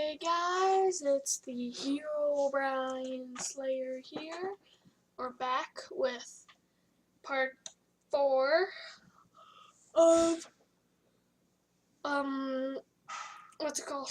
Hey guys, it's the Herobrine Slayer here. We're back with part 4 of what's it called?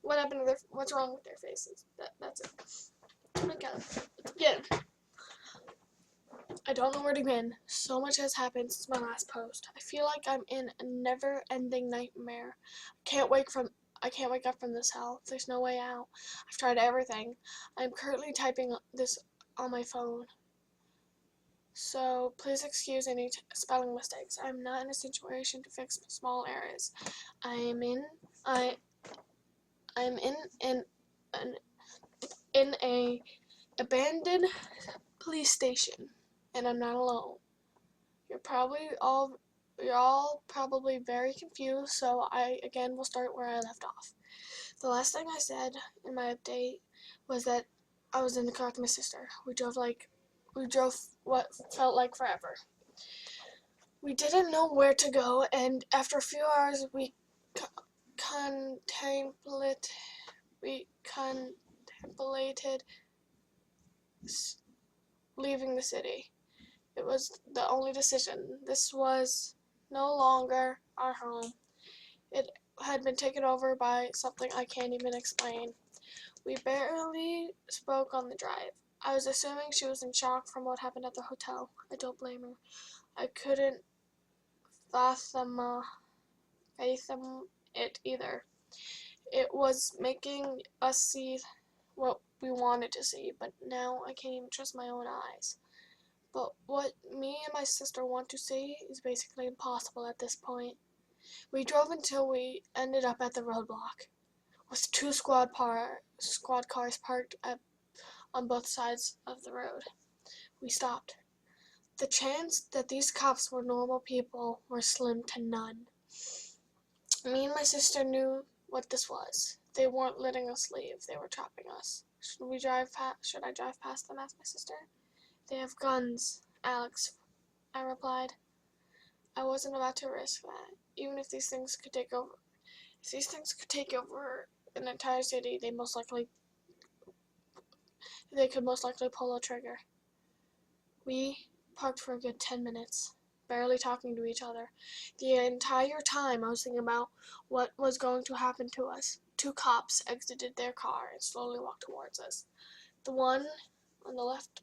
What happened to their what's wrong with their faces? That's it. Okay, let's begin. I don't know where to begin. So much has happened since my last post. I feel like I'm in a never-ending nightmare. I can't wake up from this hell. There's no way out. I've tried everything. I'm currently typing this on my phone. So please excuse any spelling mistakes. I'm not in a situation to fix small errors. I'm in a abandoned police station, and I'm not alone. You're all probably very confused, so I again will start where I left off. The last thing I said in my update was that I was in the car with my sister. We drove what felt like forever. We didn't know where to go, and after a few hours we contemplated leaving the city. It was the only decision. This was no longer our home. It had been taken over by something I can't even explain. We barely spoke on the drive. I was assuming she was in shock from what happened at the hotel. I don't blame her. I couldn't fathom it either. It was making us see what we wanted to see, but now I can't even trust my own eyes. But what me and my sister want to see is basically impossible at this point. We drove until we ended up at the roadblock, with two squad cars parked on both sides of the road. We stopped. The chance that these cops were normal people were slim to none. Me and my sister knew what this was. They weren't letting us leave. They were trapping us. Should I drive past them? Asked my sister. They have guns, Alex, I replied. I wasn't about to risk that. Even if these things could take over. If these things could take over an entire city, they could most likely pull a trigger. We parked for a good 10 minutes, barely talking to each other. The entire time I was thinking about what was going to happen to us. Two cops exited their car and slowly walked towards us. The one on the left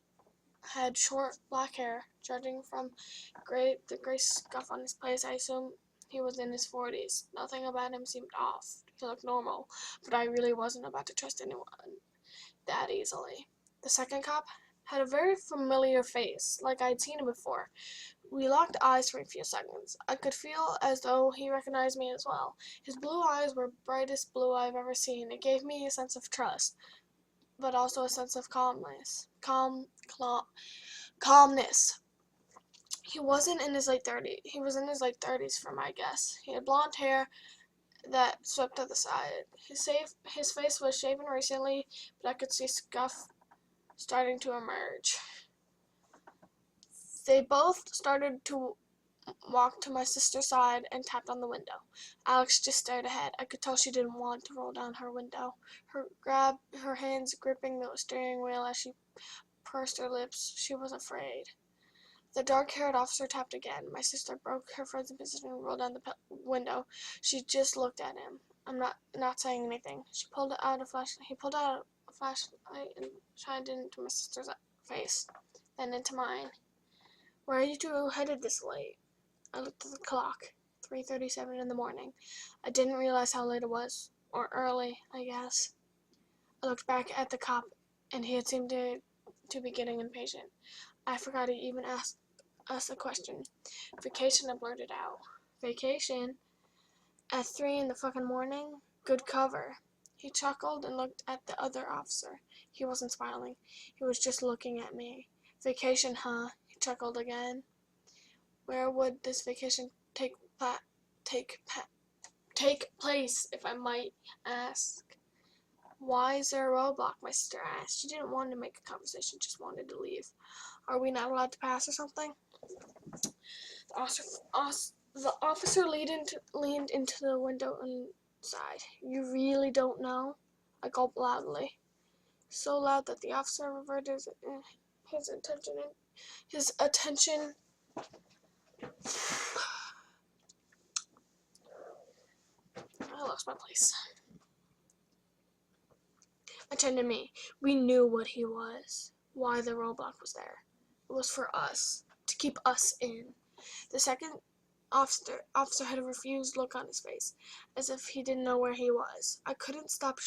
had short black hair. Judging from the gray scuff on his face, I assume he was in his 40s. Nothing about him seemed off. He looked normal, but I really wasn't about to trust anyone that easily. The second cop had a very familiar face, like I'd seen him before. We locked eyes for a few seconds. I could feel as though he recognized me as well. His blue eyes were brightest blue I've ever seen. It gave me a sense of trust, but also a sense of calmness. Calmness. He wasn't in his late 30s. He was in his late 30s for my guess. He had blonde hair that swept to the side. His face was shaven recently, but I could see scuff starting to emerge. They both started to walk to my sister's side and tapped on the window. Alex just stared ahead. I could tell she didn't want to roll down her window. Her hands gripping the steering wheel as she pursed her lips. She was afraid. The dark-haired officer tapped again. My sister broke her frozen position and rolled down the window. She just looked at him. I'm not saying anything. He pulled out a flashlight and shined into my sister's face, then into mine. Where are you two headed this late? I looked at the clock. 3:37 in the morning. I didn't realize how late it was. Or early, I guess. I looked back at the cop, and he had seemed to be getting impatient. I forgot he even asked us a question. Vacation, I blurted out. Vacation? At 3 in the fucking morning? Good cover. He chuckled and looked at the other officer. He wasn't smiling. He was just looking at me. Vacation, huh? He chuckled again. Where would this vacation take place, if I might ask? Why is there a roadblock? My sister asked. She didn't want to make a conversation, just wanted to leave. Are we not allowed to pass or something? The officer leaned into the window and sighed. You really don't know? I gulped loudly. So loud that the officer reverted his attention. I lost my place. Attention to me. We knew what he was, why the roadblock was there. It was for us, to keep us in. The second officer had a refused look on his face, as if he didn't know where he was. I couldn't stop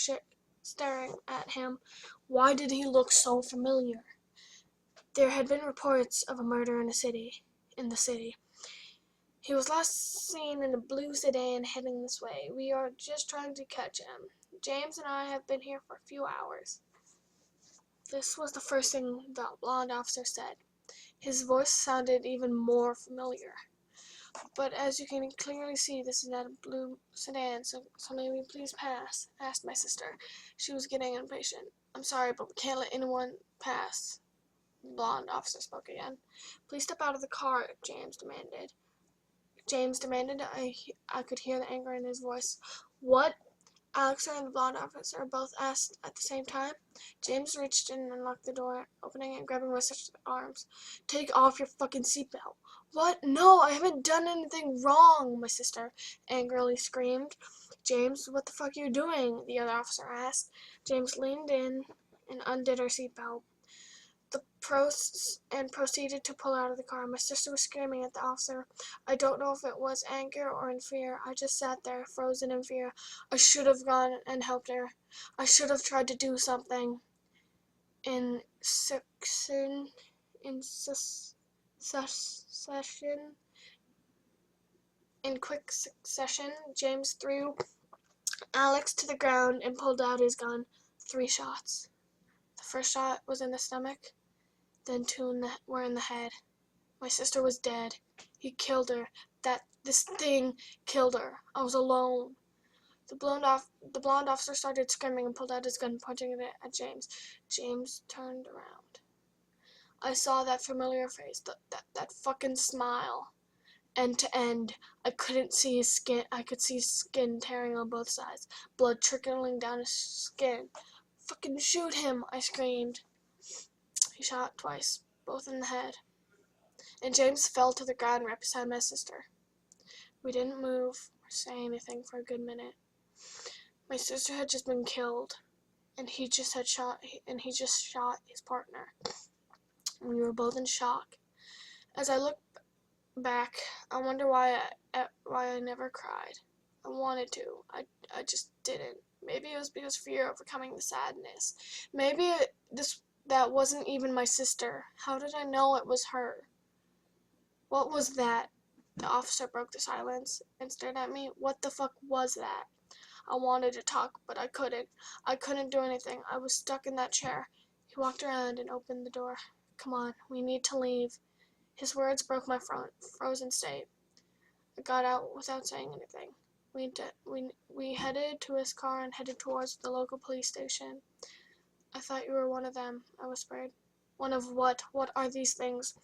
staring at him. Why did he look so familiar? There had been reports of a murder in the city. He was last seen in a blue sedan heading this way. We are just trying to catch him. James and I have been here for a few hours. This was the first thing the blonde officer said. His voice sounded even more familiar. But as you can clearly see, this is not a blue sedan, so may we please pass? Asked my sister. She was getting impatient. I'm sorry, but we can't let anyone pass. The blonde officer spoke again. Please step out of the car, James demanded. I could hear the anger in his voice. What? Alex and the blonde officer both asked at the same time. James reached in and unlocked the door, opening it and grabbing my sister's arms. Take off your fucking seatbelt. What? No, I haven't done anything wrong, my sister angrily screamed. James, what the fuck are you doing? The other officer asked. James leaned in and undid her seatbelt. Proceeded to pull out of the car. My sister was screaming at the officer. I don't know if it was anger or in fear. I just sat there, frozen in fear. I should have gone and helped her. I should have tried to do something. In quick succession, James threw Alex to the ground and pulled out his gun. 3 shots. The first shot was in the stomach. Then 2 were in the head. My sister was dead. He killed her. This thing killed her. I was alone. The blonde officer started screaming and pulled out his gun, pointing it at James. James turned around. I saw that familiar face, that fucking smile. End to end. I couldn't see his skin. I could see his skin tearing on both sides, blood trickling down his skin. Fucking shoot him, I screamed. He shot twice, both in the head, and James fell to the ground right beside my sister. We didn't move or say anything for a good minute. My sister had just been killed, and he just shot his partner. We were both in shock. As I look back, I wonder why I never cried. I wanted to. I just didn't. Maybe it was because fear overcoming the sadness. Maybe that wasn't even my sister. How did I know it was her? What was that? The officer broke the silence and stared at me. What the fuck was that? I wanted to talk, but I couldn't. I couldn't do anything. I was stuck in that chair. He walked around and opened the door. Come on, we need to leave. His words broke my frozen state. I got out without saying anything. We headed to his car and headed towards the local police station. I thought you were one of them, I whispered. One of what? What are these things?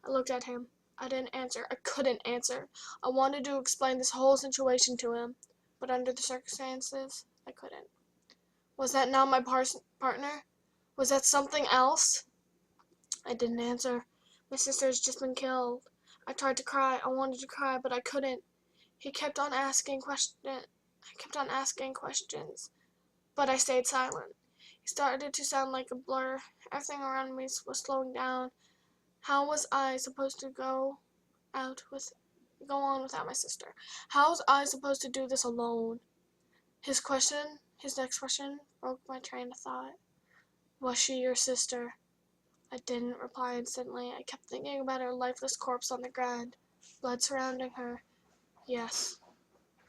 I looked at him. I didn't answer. I couldn't answer. I wanted to explain this whole situation to him, but under the circumstances, I couldn't. Was that not my partner? Was that something else? I didn't answer. My sister's just been killed. I tried to cry. I wanted to cry, but I couldn't. He kept on asking questions. I kept on asking questions, but I stayed silent. He started to sound like a blur. Everything around me was slowing down. How was I supposed to go on without my sister? How was I supposed to do this alone? His next question, broke my train of thought. Was she your sister? I didn't reply instantly. I kept thinking about her lifeless corpse on the ground, blood surrounding her. Yes.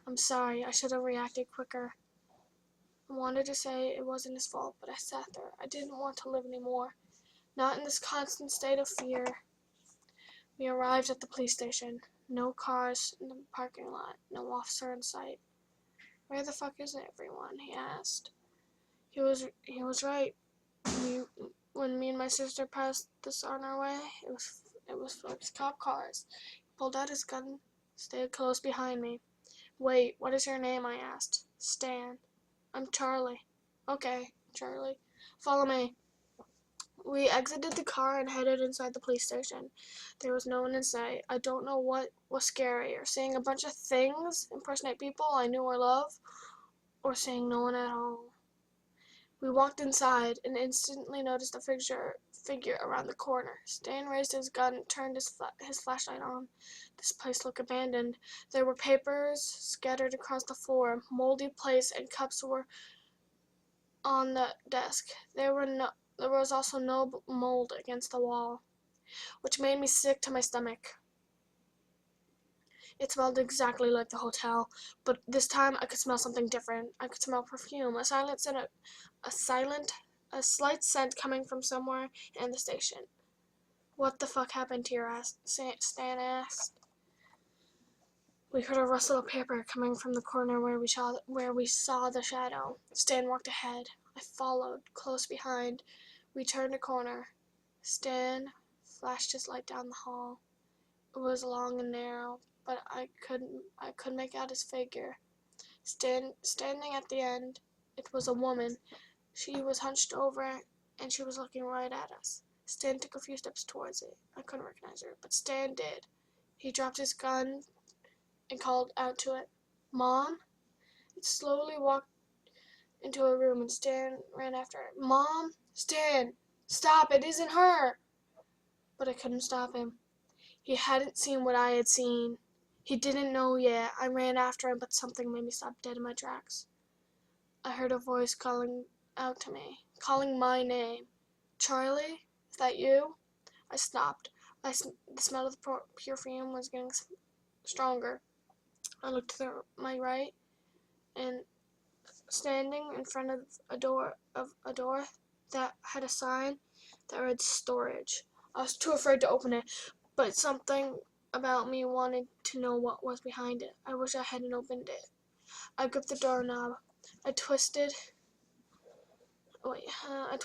I'm sorry. I should have reacted quicker. I wanted to say it wasn't his fault, but I sat there. I didn't want to live anymore. Not in this constant state of fear. We arrived at the police station. No cars in the parking lot. No officer in sight. Where the fuck is everyone? He asked. He was right. When me and my sister passed this on our way, it was filled with cop cars. He pulled out his gun, stayed close behind me. Wait, what is your name? I asked. Stan. I'm Charlie. Okay, Charlie. Follow me. We exited the car and headed inside the police station. There was no one in sight. I don't know what was scarier, seeing a bunch of things impersonate people I knew or loved, or seeing no one at all. We walked inside and instantly noticed a figure around the corner. Stan raised his gun and turned his flashlight on. This place looked abandoned. There were papers scattered across the floor. Moldy plates and cups were on the desk. There was also no mold against the wall, which made me sick to my stomach. It smelled exactly like the hotel, but this time I could smell something different. I could smell perfume, a slight scent coming from somewhere in the station. What the fuck happened to your ass? Stan asked. We heard a rustle of paper coming from the corner where we saw the shadow. Stan walked ahead. I followed, close behind. We turned a corner. Stan flashed his light down the hall. It was long and narrow, but I could make out his figure. Standing at the end, it was a woman. She was hunched over, and she was looking right at us. Stan took a few steps towards it. I couldn't recognize her, but Stan did. He dropped his gun and called out to it, "Mom?" It slowly walked into a room, and Stan ran after it. "Mom? Stan! Stop! It isn't her!" But I couldn't stop him. He hadn't seen what I had seen. He didn't know yet. I ran after him, but something made me stop dead in my tracks. I heard a voice calling out to me, calling my name. "Charlie? Is that you?" I stopped. The smell of the perfume was getting stronger. I looked to my right, and standing in front of a door that had a sign that read "Storage." I was too afraid to open it, but something about me wanted to know what was behind it. I wish I hadn't opened it. I gripped the doorknob. I twisted. I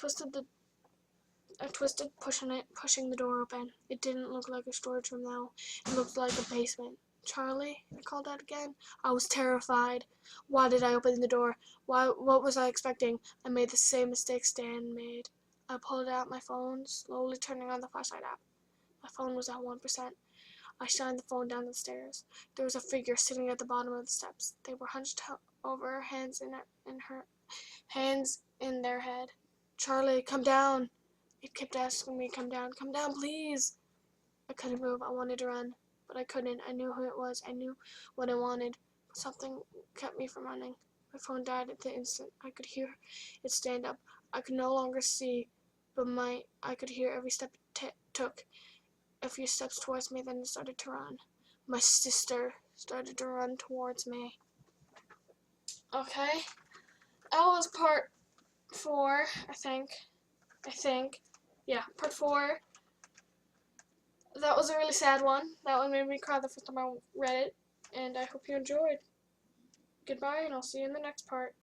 twisted, pushing the door open. It didn't look like a storage room though. It looked like a basement. "Charlie?" I called out again. I was terrified. Why did I open the door? What was I expecting? I made the same mistake Stan made. I pulled out my phone, slowly turning on the flashlight app. My phone was at 1%. I shined the phone down the stairs. There was a figure sitting at the bottom of the steps. They were hunched over, hands in their head. "Charlie, come down." It kept asking me, come down, please." I couldn't move. I wanted to run, but I couldn't. I knew who it was. I knew what I wanted. Something kept me from running. My phone died at the instant. I could hear it stand up. I could no longer see, but I could hear every step it took. A few steps towards me, then it started to run. My sister started to run towards me. Okay, that was part 4, I think. Yeah, part 4. That was a really sad one. That one made me cry the first time I read it, and I hope you enjoyed. Goodbye, and I'll see you in the next part.